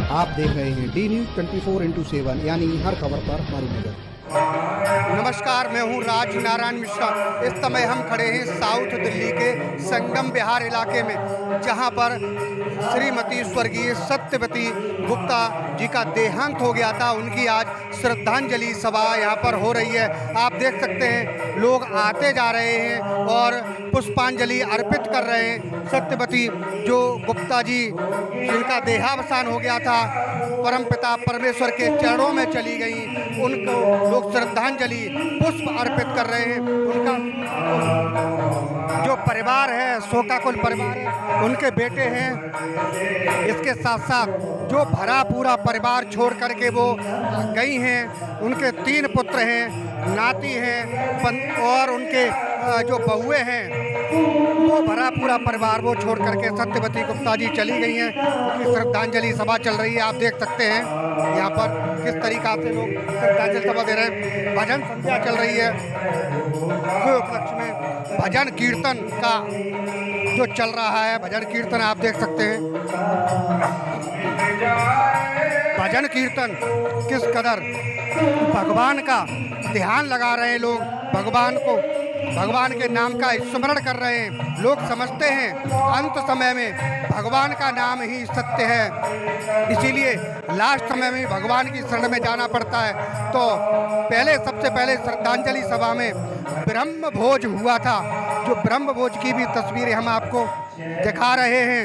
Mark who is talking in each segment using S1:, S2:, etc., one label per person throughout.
S1: आप देख रहे हैं डी न्यूज़ 24x7 यानी हर खबर पर हमारी नजर।
S2: नमस्कार, मैं हूं राज नारायण मिश्रा। इस समय हम खड़े हैं साउथ दिल्ली के संगम विहार इलाके में, जहां पर श्रीमती स्वर्गीय सत्यवती गुप्ता जी का देहांत हो गया था। उनकी आज श्रद्धांजलि सभा यहां पर हो रही है। आप देख सकते हैं लोग आते जा रहे हैं और पुष्पांजलि अर्पित कर रहे हैं। सत्यवती जो गुप्ता जी जिनका देहावसान हो गया था, परमपिता परमेश्वर के चरणों में चली गई, उनको लोग श्रद्धांजलि पुष्प अर्पित कर रहे हैं। उनका जो परिवार है, शोकाकुल परिवार है, उनके बेटे हैं, इसके साथ साथ जो भरा पूरा परिवार छोड़ करके वो गई हैं, उनके 3 पुत्र हैं, नाती हैं और उनके जो बहुए हैं, वो भरा पूरा परिवार वो छोड़ करके सत्यवती गुप्ता जी चली गई हैं। उनकी श्रद्धांजलि सभा चल रही है। आप देख सकते हैं यहाँ पर किस तरीक़ा से लोग श्रद्धांजलि सभा दे रहे हैं। भजन संध्या चल रही है। के उपलक्ष्य में भजन कीर्तन का जो चल रहा है, भजन कीर्तन आप देख सकते हैं। भजन कीर्तन किस कदर भगवान का ध्यान लगा रहे हैं लोग, भगवान के नाम का स्मरण कर रहे हैं। लोग समझते हैं अंत समय में भगवान का नाम ही सत्य है, इसीलिए लास्ट समय में भगवान की शरण में जाना पड़ता है। तो सबसे पहले श्रद्धांजलि सभा में ब्रह्म भोज हुआ था। जो ब्रह्म भोज की भी तस्वीरें हम आपको दिखा रहे हैं।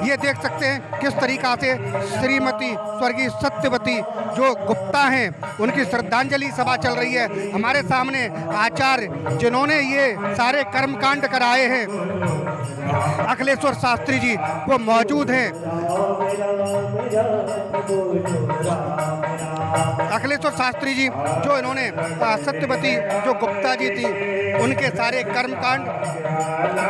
S2: ये देख सकते हैं किस तरीक़ा से श्रीमती स्वर्गीय सत्यवती जो गुप्ता हैं, उनकी श्रद्धांजलि सभा चल रही है। हमारे सामने आचार्य जिन्होंने ये सारे कर्मकांड कराए हैं, अखिलेश्वर शास्त्री जी, वो मौजूद हैं। अखिलेश्वर शास्त्री जी जो इन्होंने सत्यवती जो गुप्ता जी थी, उनके सारे कर्मकांड,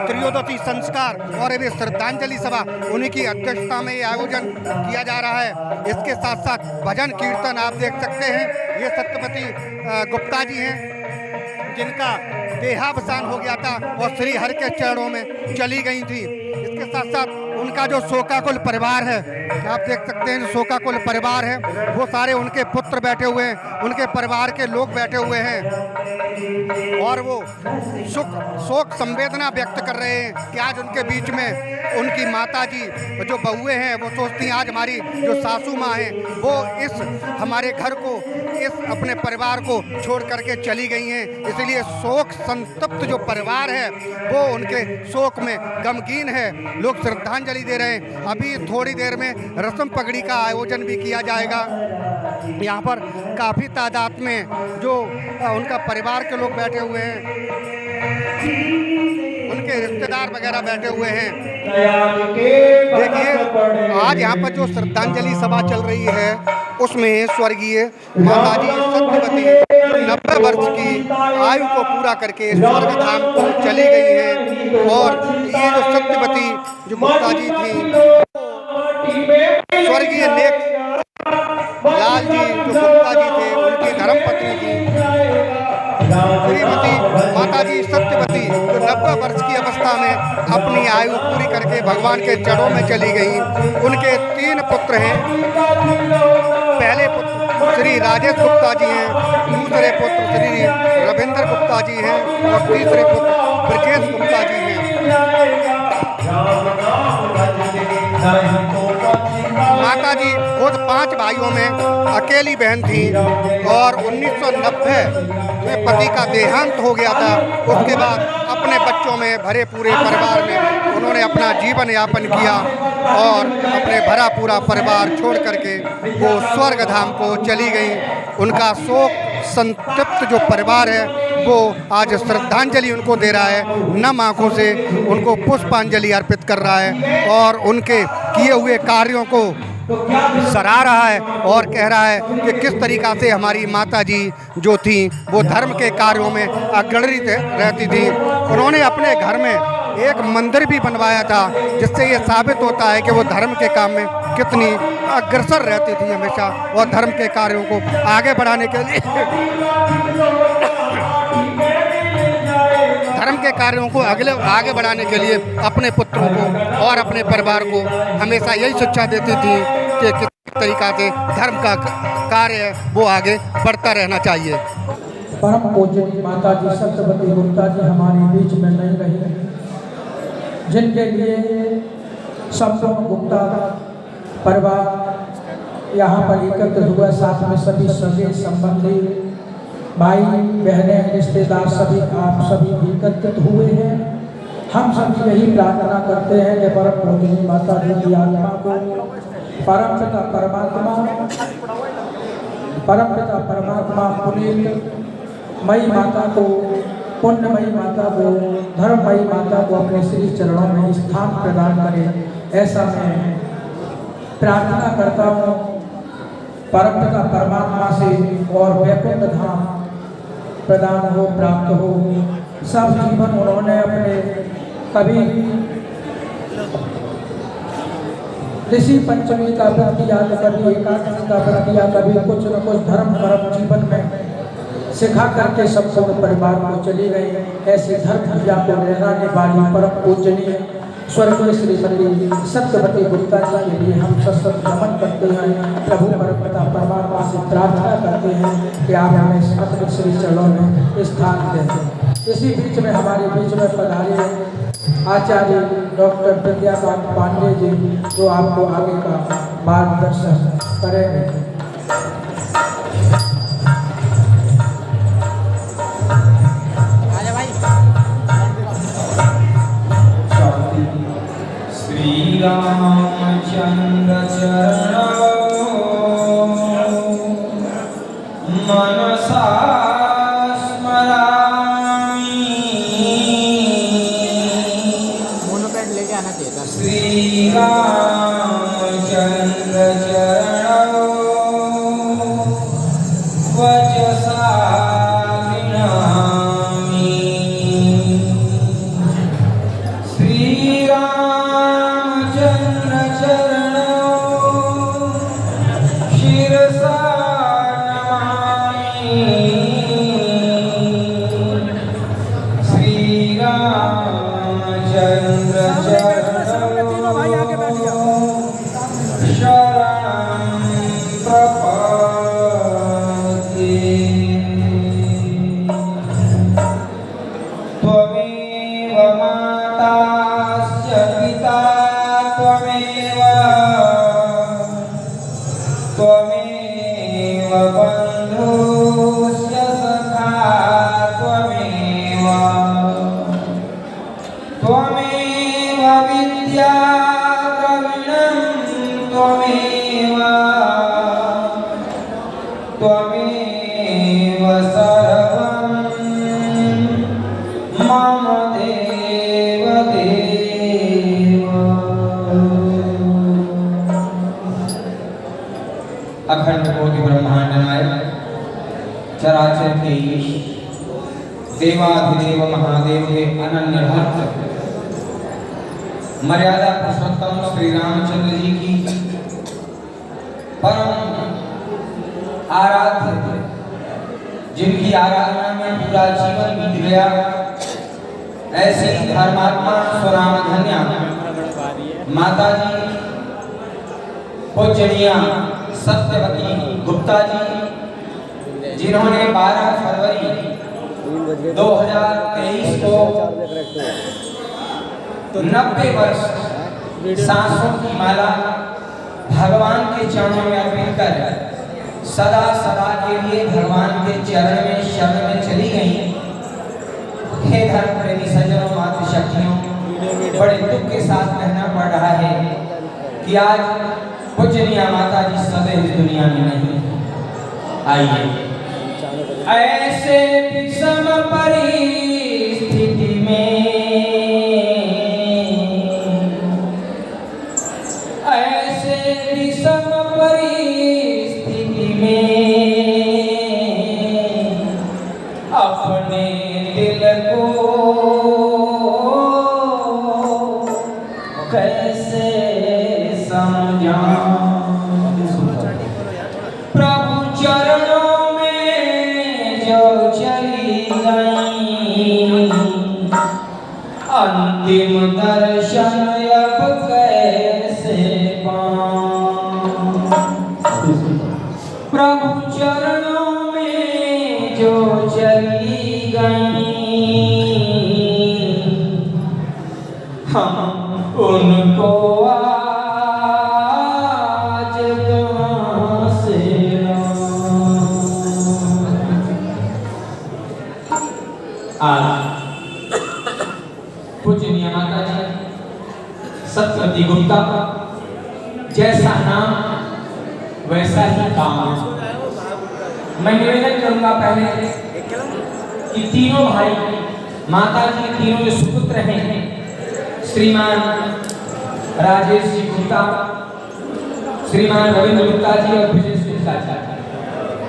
S2: त्रयोदशी संस्कार और ये श्रद्धांजलि सभा, उन्हीं की अध्यक्षता में ये आयोजन किया जा रहा है। इसके साथ साथ भजन कीर्तन आप देख सकते हैं। ये सत्यवती गुप्ता जी हैं जिनका देहावसान हो गया था और श्री हरि के चरणों में चली गई थी। इसके साथ साथ उनका जो शोकाकुल परिवार है, आप देख सकते हैं, शोकाकुल परिवार है, वो सारे उनके पुत्र बैठे हुए हैं, उनके परिवार के लोग बैठे हुए हैं और वो शोक संवेदना व्यक्त कर रहे हैं कि आज उनके बीच में उनकी माता जी जो बहुएं हैं, वो सोचती हैं आज हमारी जो सासू माँ हैं, वो इस हमारे घर को, इस अपने परिवार को छोड़ करके चली गई हैं। इसलिए शोक संतप्त जो परिवार है वो उनके शोक में गमगीन है। लोग श्रद्धांजलि दे रहे हैं। अभी थोड़ी देर में रस्म पगड़ी का आयोजन भी किया जाएगा। यहाँ पर काफ़ी तादाद में जो उनका परिवार के लोग बैठे हुए हैं, उनके रिश्तेदार वगैरह बैठे हुए हैं। देखिए आज यहाँ पर जो श्रद्धांजलि सभा चल रही है, उसमें स्वर्गीय माताजी सत्यवती 90 वर्ष की आयु को पूरा करके स्वर्ग धाम को चली गई है। और ये जो सत्यवती जो गुप्ता जी थी, स्वर्गीय नेक लाल जी जो गुप्ता जी थे, उनकी धर्मपत्नी थी श्रीमती माताजी सत्यवती, जो 90 वर्ष की अवस्था में अपनी आयु पूरी करके भगवान के चरणों में चली गई। उनके 3 पुत्र हैं। पहले पुत्र श्री राजेश गुप्ता जी हैं, दूसरे पुत्र श्री रविंद्र गुप्ता जी हैं और तीसरे पुत्र ब्रजेश गुप्ता जी हैं। माता जी खुद 5 भाइयों में अकेली बहन थी और 1990 में पति का देहांत हो गया था। उसके बाद अपने बच्चों में भरे पूरे परिवार में उन्होंने अपना जीवन यापन किया और अपने भरा पूरा परिवार छोड़ करके वो स्वर्ग धाम को चली गई। उनका शोक संतप्त जो परिवार है वो आज श्रद्धांजलि उनको दे रहा है, नम आँखों से उनको पुष्पांजलि अर्पित कर रहा है और उनके किए हुए कार्यों को सराह रहा है और कह रहा है कि किस तरीक़ा से हमारी माता जी जो थी वो धर्म के कार्यों में अग्रणी रहती थी। उन्होंने अपने घर में एक मंदिर भी बनवाया था, जिससे ये साबित होता है कि वो धर्म के काम में कितनी अग्रसर रहती थी हमेशा और धर्म के कार्यों को आगे बढ़ाने के लिए के कार्यों को आगे बढ़ाने के लिए अपने पुत्रों को और अपने परिवार को हमेशा यही शिक्षा देती थी कि किस तरीका से धर्म का कार्य है वो आगे बढ़ता रहना चाहिए।
S3: परम पूज्य माता जी सत्यवती गुप्ता जी हमारे बीच में नहीं रही, जिनके लिए संपूर्ण गुप्ता परिवार यहाँ पर एकत्र हुआ, साथ में सभी सगे संबंधी भाई बहनें रिश्तेदार सभी आप सभी एकत्रित हुए हैं। हम सभी यही प्रार्थना करते हैं कि परम पूजनी माता जी की आत्मा को परम पिता परमात्मा पुनीत मई माता को, पुण्यमयी माता को, धर्ममयी माता को अपने श्री चरणों में स्थान प्रदान करें, ऐसा मैं प्रार्थना करता हूँ परम पिता परमात्मा से, और वैकुंठ धाम प्रदान हो, प्राप्त हो। सब जीवन उन्होंने अपने कभी ऋषि पंचमी का व्रत किया, कभी एकादशी का व्रत किया, कभी कुछ न कुछ धर्म कर्म जीवन में सिखा करके संपूर्ण परिवार को चली गई। ऐसे धर्म पूजा को लहराने वाली परम पूजनीय स्वर्गीय श्रीमती सत्यवती गुप्ता जी के लिए हम सशक्त नमन करते हैं। प्रभु परमपिता परमात्मा से प्रार्थना करते हैं कि आप हमें अपने श्री चरणों में स्थान दें। इसी बीच में हमारे बीच में पधारे आचार्य डॉक्टर विद्याकांत पांडे जी, जो आपको आगे का मार्गदर्शन करेंगे।
S4: श्री रामचंद्र चरणों मनसा स्मरामि।
S5: लेके आना चाहिए था।
S4: श्री रामचंद्र चरणों वचसा गृह्णामि। श्री रामचंद्र चरणों शिरसा नमामि। श्री रामचंद्र चरणों शरणं प्रपद्ये। त्वमेव माताश्च पिता त्वमेव, त्वमेव बन्धुश्च सखा त्वमेव, त्वमेव विद्या द्रविणं त्वमेव, त्वमेव सर्वं मम देव देव। अखंड कोटि ब्रह्मांड नायक चराचर के ईश देवाधिदेव महादेव के अनन्य भक्त मर्यादा पुरुषोत्तम श्री रामचंद्र जी की परम आराध्य, जिनकी आराधना में पूरा जीवन बीत गया, ऐसी धर्मात्मा स्वराम धन्या माता जी पूजनीय सत्यवती गुप्ता जी, जिन्होंने 12 फरवरी 2023 को 90 वर्ष सांसों की माला भगवान के चरणों में अर्पित कर सदा सदा के लिए भगवान के चरण में शरण में चली गई। हे धर्म प्रेमी सज्जनों, मातृशक्तियों, बड़े दुख के साथ कहना पड़ रहा है कि आज पूजनीय माता जी सदैव इस दुनिया में नहीं। आइए ऐसे विषम परिस्थिति में, ऐसे विषम परिस्थिति में अपने दिल को कैसे समझाऊं। प्रभु चरणों में जो चली गई प्रभु चरणों में जो चली गई हम उनको आज कहाँ से आज पूजनीय माता जी सत्यवती गुप्ता जैसा नाम वैसा ही काम। मैं निवेदन करूंगा पहले कि तीनों भाई माता जी तीनों जो सुपुत्र हैं श्रीमान राजेश जी गुप्ता, श्रीमान रविंद्र गुप्ता जी और ब्रजेश गुप्ता जी,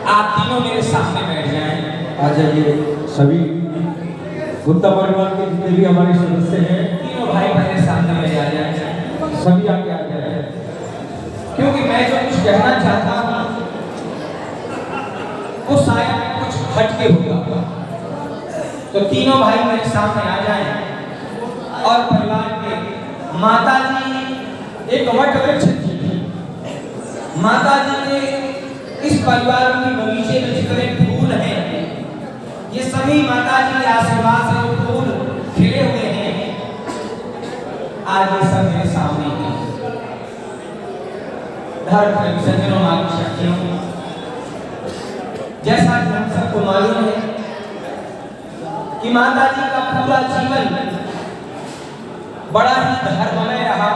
S4: आप तीनों मेरे सामने बैठ जाएं।
S6: आ जाइए सभी गुप्ता परिवार के जितने भी हमारे सदस्य हैं,
S4: तीनों भाई मेरे सामने में आ जाएं,
S6: सभी आगे आ जाए।
S4: क्योंकि मैं जो कुछ कहना चाहता हूँ वो शायद कुछ हटके होगा। तो तीनों भाई मेरे सामने आ जाएं और परिवार के माता जी एक वट वृक्ष थी। माता जी के इस परिवार के बगीचे में जितने फूल हैं ये सभी माता जी के आशीर्वाद से फूल खिले हुए हैं। आज ये सब मेरे सामने हैं। धर्म प्रेमी सज्जनों मालूम साथियों, जैसा कि हम सबको मालूम है कि माता जी का पूरा जीवन बड़ा ही धर्ममय रहा,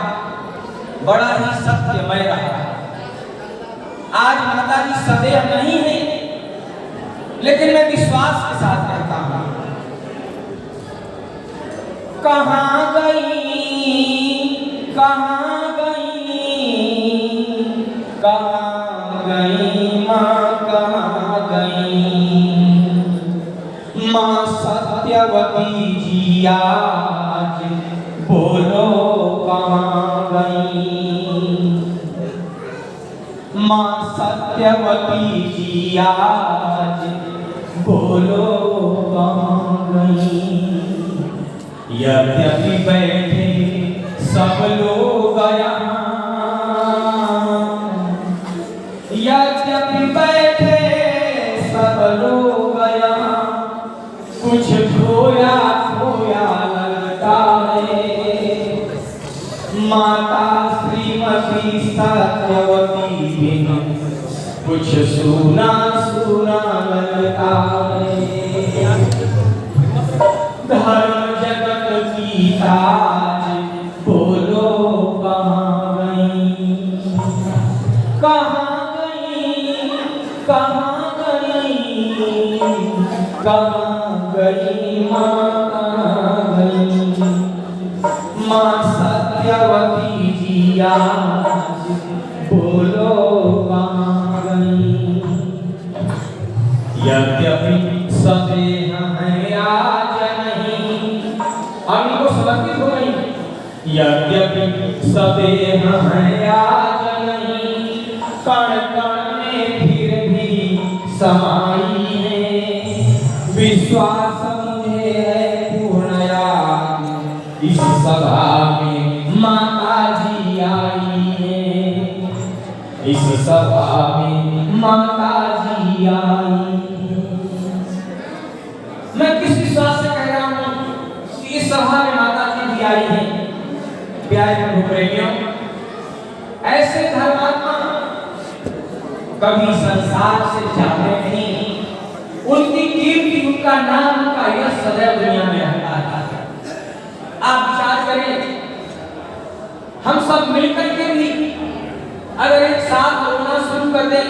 S4: बड़ा ही सत्यमय रहा। आज माता जी सदैव नहीं है, लेकिन मैं विश्वास के साथ कहता हूं कहां गई कहां गई मां कहां गई मां सत्यवती जी आज बोलो कहां गई मां सत्यवती जी आज बोलो कहां गई। यद्यपि बैठे सब लोग यहाँ, यद्यपि बैठे सब लोग यहाँ, कुछ खोया खोया लगता है। माता श्रीमती सत्यवती बिन कुछ सुना सुना लगता है। धर्म जगत की ताज बोलो कहां गई कहां गई मां कहां गई मां सत्यवती जी आज बोलो कहां गई। यद्यपि सदेह है आज नहीं, अब इनको समर्पित हो गई। यद्यपि सदेह है आज नहीं, कण कण में फिर भी समाई है। विश्वास मुझे है पूर्ण याद, इस सभा में माता जी आई है। इस सभा में माता जी आई। मैं किस विश्वास से कह रहा हूं कि इस सभा में माता जी भी आई है। प्यारे प्रभु प्रेमियों, ऐसे धर्मात्मा कभी संसार से जाते नहीं, उनकी कीर्ति, उनका नाम, उनका यश सदैव दुनिया में रहता है। आप विचार करें, हम सब मिलकर के भी अगर एक साथ रोना शुरू कर दें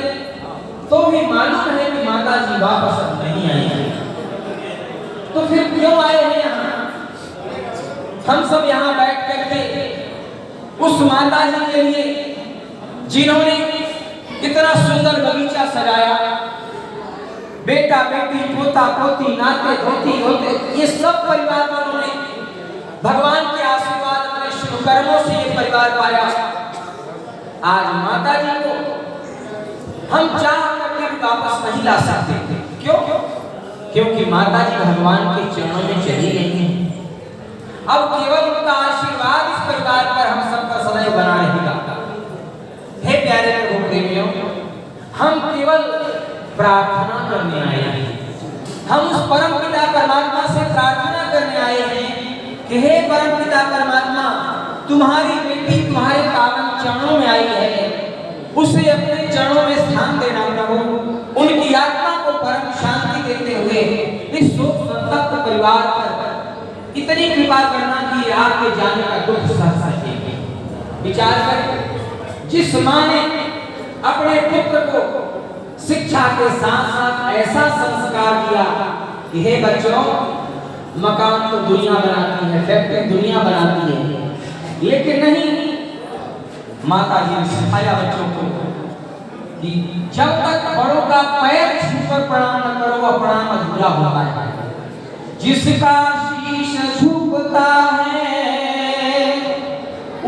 S4: तो भी मालूम है कि माता जी वापस नहीं आई है। तो फिर क्यों आए हैं यहाँ? हम सब यहाँ बैठ करके उस माता जी के लिए जिन्होंने इतना सुंदर बगीचा सजाया, बेटा बेटी पोता पोती नाते धोती होते, ये सब परिवार वालों ने भगवान के आशीर्वाद में शुभ कर्मों से ये परिवार पाया। आज माता जी को हम चाह करके वापस नहीं ला सकते। क्यों? क्योंकि माता जी भगवान के चरणों में चली गई हैं। अब केवल उनका आशीर्वाद इस परिवार पर हम सब पर सदैव बना रहेगा। प्रार्थना करने आए हैं। हम उस परम पिता परमात्मा से प्रार्थना करने आए हैं कि हे परम पिता परमात्मा, तुम्हारी बेटी तुम्हारे पावन चरणों में आई है, उसे अपने चरणों में स्थान देना प्रभु। उनकी आत्मा को परम शांति देते हुए इस शोक संतप्त परिवार पर इतनी कृपा करना कि आपके जाने का दुख सह सके। विचार करें, जिस माँ ने अपने पुत्र को शिक्षा के साथ साथ ऐसा संस्कार दिया कि हे बच्चों, मकान तो दुनिया बनाती है, फैक्ट्री दुनिया बनाती है, लेकिन नहीं, माता जी ने सिखाया बच्चों को कि जब तक बड़ों का पैर छूकर प्रणाम न करो वह प्रणाम अधूरा होता है। जिसका शीश झुकता है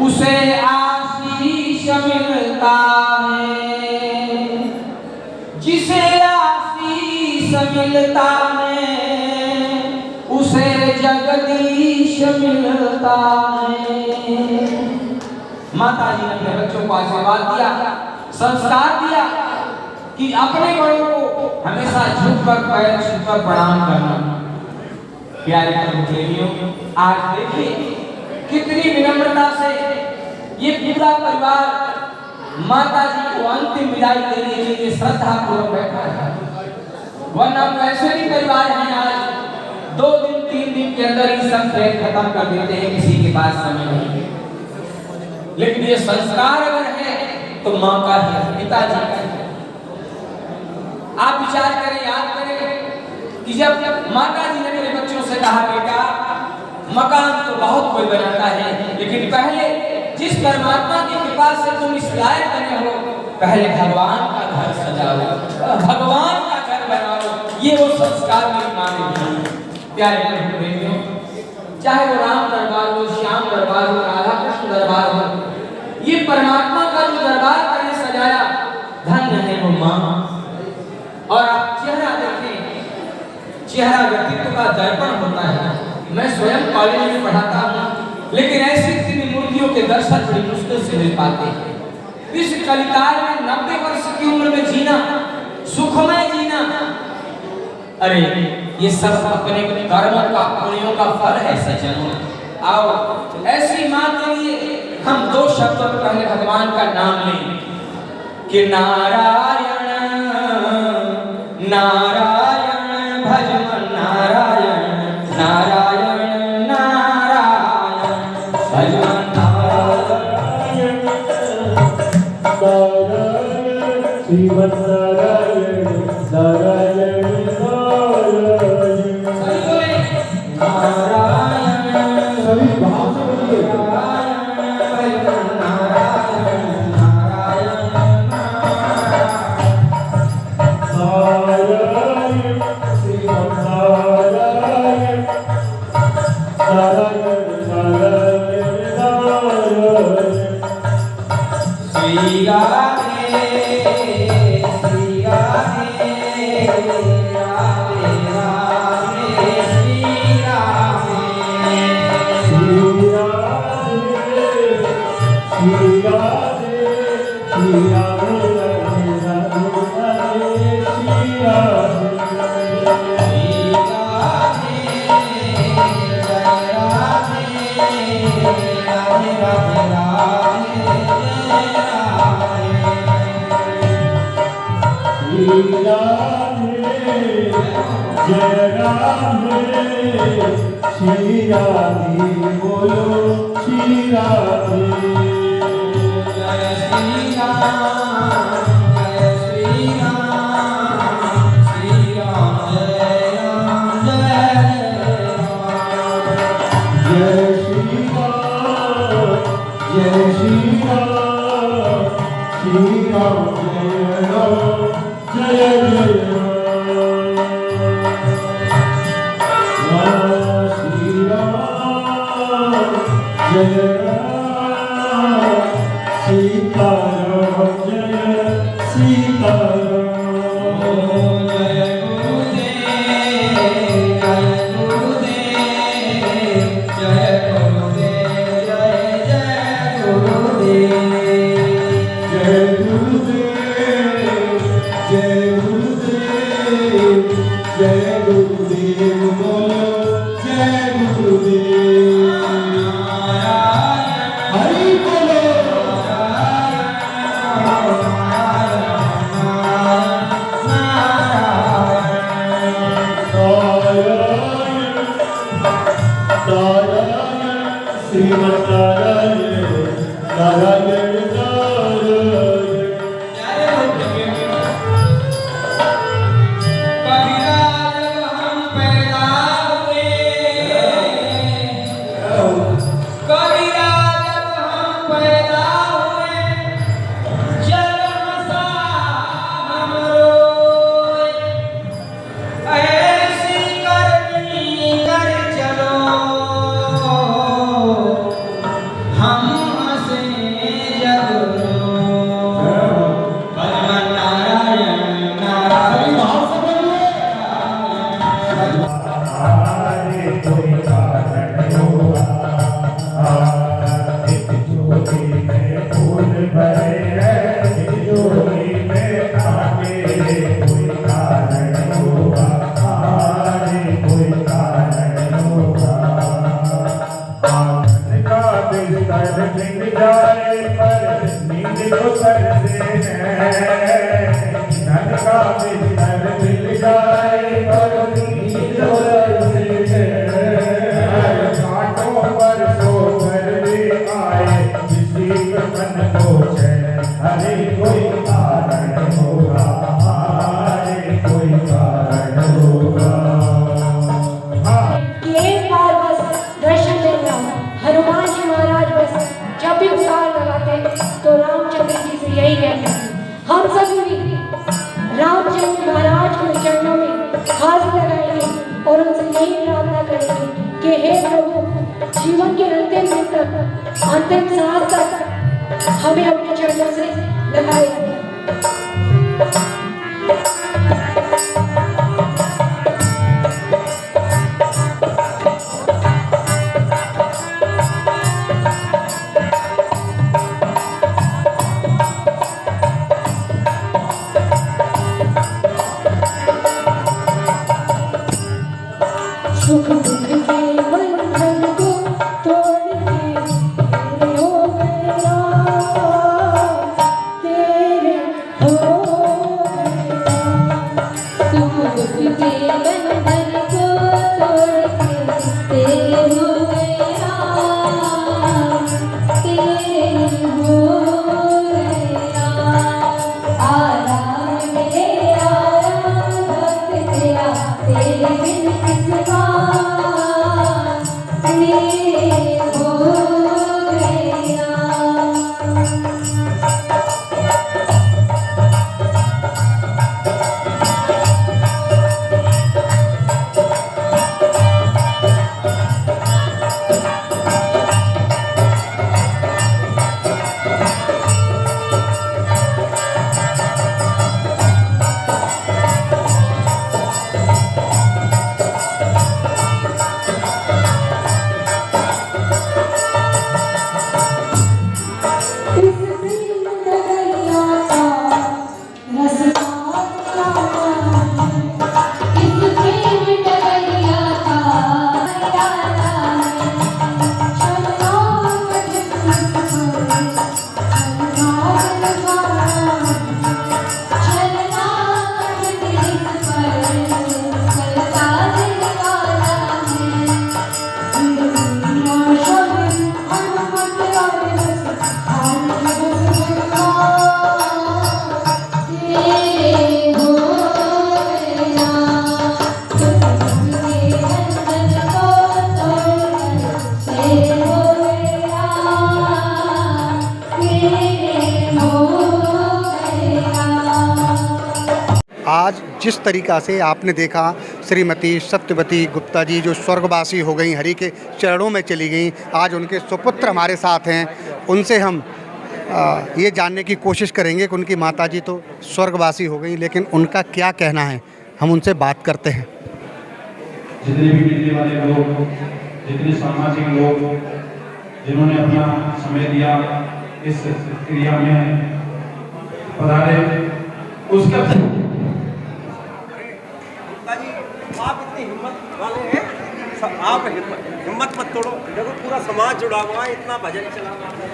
S4: उसे आशीष मिलता है, जिसे आशीष मिलता है उसे जगदीश मिलता है। माता जी ने अपने बच्चों को आशीर्वाद दिया, संस्कार दिया कि अपने बड़ों को हमेशा झुककर पैर छूकर प्रणाम करना। प्यारे प्रेमियों, आज देखिए कितनी विनम्रता से ये पूरा परिवार माता जी को अंतिम विदाई देने के लिए श्रद्धा पूर्वक बैठा है। वरना ऐसे भी परिवार हैं आज 2 दिन 3 दिन के अंदर ही सब खेल खत्म कर देते हैं, किसी के पास समय नहीं। लेकिन ये संस्कार अगर है तो माँ का है, पिताजी का है। आप विचार करें, याद करें कि जब माता जी ने मेरे बच्चों से कहा, बेटा मकान तो बहुत कोई बनाता है, लेकिन पहले जिस परमात्मा की कृपा से तुम इस लायक बने हो, पहले भगवान का घर सजाओ, भगवान का घर बनाओ। ये वो संस्कार मेरी माँ ने दिए। प्यारे प्रेमियों, चाहे वो राम दरबार हो, श्याम दरबार हो, राधा कृष्ण दरबार हो, ये परमात्मा का जो दरबार मैंने सजाया, धन्य है वो माँ। और आप चेहरा देखें, चेहरा व्यक्तित्व का दर्पण होता है। मैं स्वयं कॉलेज में पढ़ाता हूँ, लेकिन ऐसी दिव्य मूर्तियों के दर्शन बड़ी मुश्किल से मिल पाते हैं। इस कलिकाल में 90 वर्ष की उम्र में जीना, सुखमय जीना, अरे ये सब अपने कर्मों का, पुण्यों का फल है सज्जनों। आओ ऐसी माँ के लिए हम 2 शब्दों में पहले भगवान का नाम लें कि नारायण नारायण भजन नारायण नारायण नारायण भजन नारायण
S6: नारायण श्रीमन नारायण नारायण नारायण सभी भाव से बोलिए। जय राम श्री राधे बोलो श्री राधे
S4: जय श्री राम जय श्री राम श्री राम जय राम जय राम
S6: जय श्री राम जय श्री राम श्री राम जय राम जय जय जय राम सीताराम जय सीताराम
S4: जय गुरुदेव जय गुरुदेव जय गुरुदेव जय जय गुरुदेव
S6: जय गुरुदेव जय गुरुदेव जय गुरुदेव बोलो जय गुरुदेव हरि बोलो श्रीमद्नारायण नारायण
S7: तो रामचंद्र जी से यही कहते हैं, हम सभी भी रामचंद्र महाराज के चरणों में हाथ लगाएंगे और उनसे यही प्रार्थना करेंगे कि हे प्रभु, जीवन के अंतिम दिन तक, अंतिम सांस तक हमें अपने चरणों से लगाएंगे। सुख दुख के बंधन को तोड़ के तेरे हो गया, तेरे हो गया। सुख दुख के बंधन को तोड़ के तेरे हो गया, तेरे हो गया। आराम मेरे आराम भक्त तेरा, तेरे बिन किसका
S2: आज जिस तरीक़ा से आपने देखा श्रीमती सत्यवती गुप्ता जी जो स्वर्गवासी हो गई, हरि के चरणों में चली गई, आज उनके सुपुत्र हमारे साथ हैं। उनसे हम ये जानने की कोशिश करेंगे कि उनकी माताजी तो स्वर्गवासी हो गई, लेकिन उनका क्या कहना है, हम उनसे बात करते हैं।
S6: जितने भी मीडिया वाले लोग, जितने सामाजिक लोग जिन्होंने अपना समय दिया इस क्रिया में पधारे, उसका
S8: आप हिम्मत मत तोड़ो, देखो पूरा समाज जुड़ा हुआ है, इतना भजन चला हुआ है।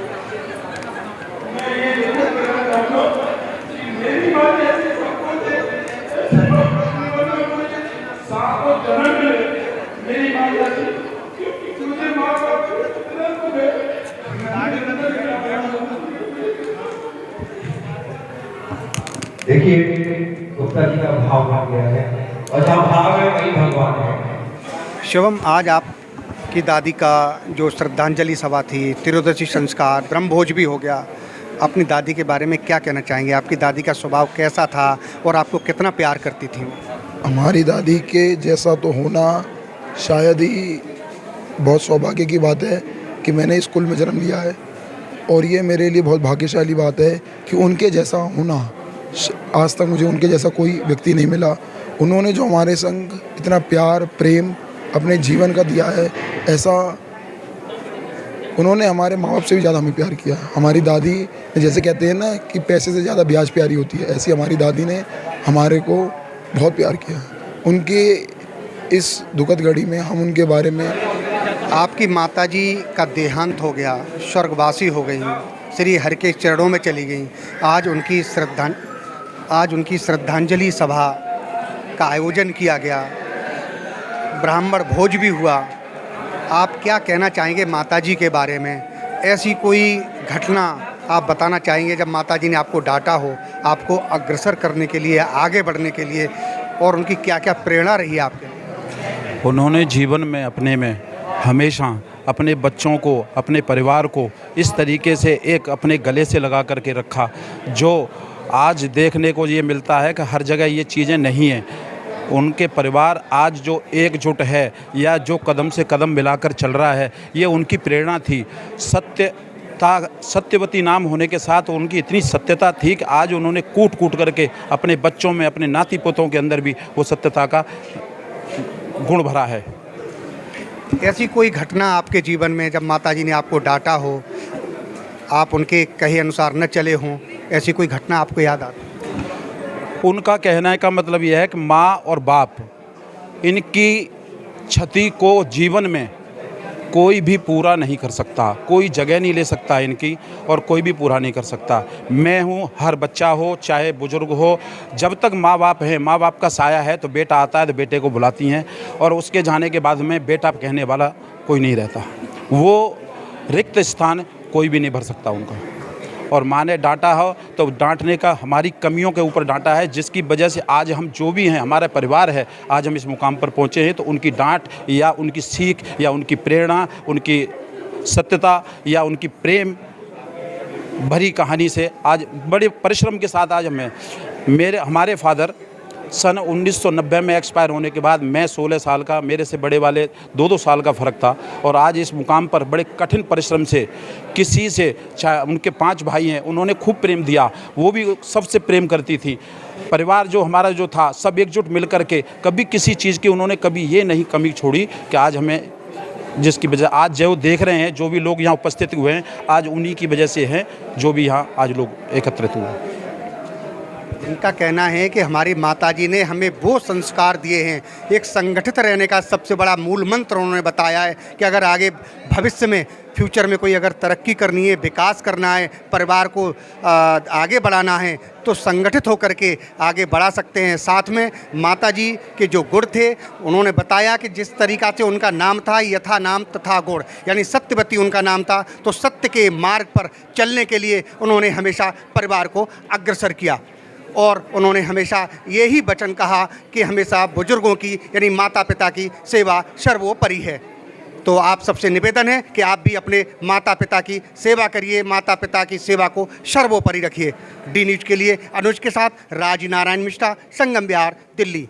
S4: देखिए गुप्ता जी का भाव आ गया है, और जहाँ भाव है वही भगवान है।
S2: शिवम, आज आपकी दादी का जो श्रद्धांजलि सभा थी, तिरोदशी संस्कार, ब्रह्मभोज भी हो गया, अपनी दादी के बारे में क्या कहना चाहेंगे? आपकी दादी का स्वभाव कैसा था और आपको कितना प्यार करती थी?
S9: हमारी दादी के जैसा तो होना शायद ही बहुत सौभाग्य की बात है कि मैंने स्कूल में जन्म लिया है, और ये मेरे लिए बहुत भाग्यशाली बात है कि उनके जैसा होना, आज तक मुझे उनके जैसा कोई व्यक्ति नहीं मिला। उन्होंने जो हमारे संग इतना प्यार प्रेम अपने जीवन का दिया है, ऐसा उन्होंने हमारे माँ बाप से भी ज़्यादा हमें प्यार किया। हमारी दादी जैसे कहते हैं ना कि पैसे से ज़्यादा ब्याज प्यारी होती है, ऐसी हमारी दादी ने हमारे को बहुत प्यार किया। उनके इस दुखद घड़ी में हम उनके बारे में,
S2: आपकी माताजी का देहांत हो गया, स्वर्गवासी हो गई, श्री हरि के चरणों में चली गई। आज उनकी श्रद्धांजलि सभा का आयोजन किया गया, ब्राह्मण भोज भी हुआ। आप क्या कहना चाहेंगे माताजी के बारे में? ऐसी कोई घटना आप बताना चाहेंगे जब माताजी ने आपको डांटा हो, आपको अग्रसर करने के लिए, आगे बढ़ने के लिए, और उनकी क्या क्या प्रेरणा रही आपके?
S6: उन्होंने जीवन में अपने में हमेशा अपने बच्चों को, अपने परिवार को इस तरीके से एक अपने गले से लगा करके रखा, जो आज देखने को ये मिलता है कि हर जगह ये चीज़ें नहीं हैं। उनके परिवार आज जो एकजुट है या जो कदम से कदम मिलाकर चल रहा है, ये उनकी प्रेरणा थी। सत्यवती नाम होने के साथ उनकी इतनी सत्यता थी कि आज उन्होंने कूट कूट करके अपने बच्चों में, अपने नाती पोतों के अंदर भी वो सत्यता का गुण भरा है।
S2: ऐसी कोई घटना आपके जीवन में जब माताजी ने आपको डांटा हो, आप उनके कहे अनुसार न चले हों, ऐसी कोई घटना आपको याद आती?
S6: उनका कहने का मतलब यह है कि माँ और बाप, इनकी क्षति को जीवन में कोई भी पूरा नहीं कर सकता, कोई जगह नहीं ले सकता इनकी, और कोई भी पूरा नहीं कर सकता। मैं हूँ, हर बच्चा हो, चाहे बुजुर्ग हो, जब तक माँ बाप है, माँ बाप का साया है, तो बेटा आता है तो बेटे को बुलाती हैं, और उसके जाने के बाद में बेटा कहने वाला कोई नहीं रहता। वो रिक्त स्थान कोई भी नहीं भर सकता उनका। और माँ ने डांटा हो तो डांटने का हमारी कमियों के ऊपर डांटा है, जिसकी वजह से आज हम जो भी हैं, हमारा परिवार है, आज हम इस मुकाम पर पहुँचे हैं। तो उनकी डांट या उनकी सीख या उनकी प्रेरणा, उनकी सत्यता या उनकी प्रेम भरी कहानी से आज बड़े परिश्रम के साथ आज हमारे फादर सन 1990 में एक्सपायर होने के बाद मैं 16 साल का, मेरे से बड़े वाले 2-2 साल का फ़र्क था, और आज इस मुकाम पर बड़े कठिन परिश्रम से, किसी से, चाहे उनके 5 भाई हैं, उन्होंने खूब प्रेम दिया, वो भी सबसे प्रेम करती थी। परिवार जो हमारा जो था, सब एकजुट मिल कर के, कभी किसी चीज़ की उन्होंने कभी ये नहीं कमी छोड़ी कि आज हमें, जिसकी वजह आज जो देख रहे हैं, जो भी लोग यहाँ उपस्थित हुए हैं, आज उन्हीं की वजह से हैं जो भी यहाँ आज लोग एकत्रित हुए हैं।
S2: इनका कहना है कि हमारी माताजी ने हमें वो संस्कार दिए हैं, एक संगठित रहने का सबसे बड़ा मूल मंत्र उन्होंने बताया है कि अगर आगे भविष्य में, फ्यूचर में कोई अगर तरक्की करनी है, विकास करना है, परिवार को आगे बढ़ाना है, तो संगठित होकर के आगे बढ़ा सकते हैं। साथ में माताजी के जो गुण थे, उन्होंने बताया कि जिस तरीक़ा से उनका नाम था, यथा नाम तथा गुण, यानी सत्यवती उनका नाम था, तो सत्य के मार्ग पर चलने के लिए उन्होंने हमेशा परिवार को अग्रसर किया। और उन्होंने हमेशा यही वचन कहा कि हमेशा बुजुर्गों की, यानी माता पिता की सेवा सर्वोपरि है। तो आप सबसे निवेदन है कि आप भी अपने माता पिता की सेवा करिए, माता पिता की सेवा को सर्वोपरि रखिए। डी न्यूज़ के लिए अनुज के साथ राज नारायण मिश्रा, संगम बिहार, दिल्ली।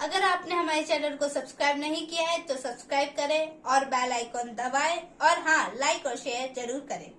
S10: अगर आपने हमारे चैनल को सब्सक्राइब नहीं किया है तो सब्सक्राइब करें और बेल आइकॉन दबाएं, और हाँ, लाइक और शेयर जरूर करें।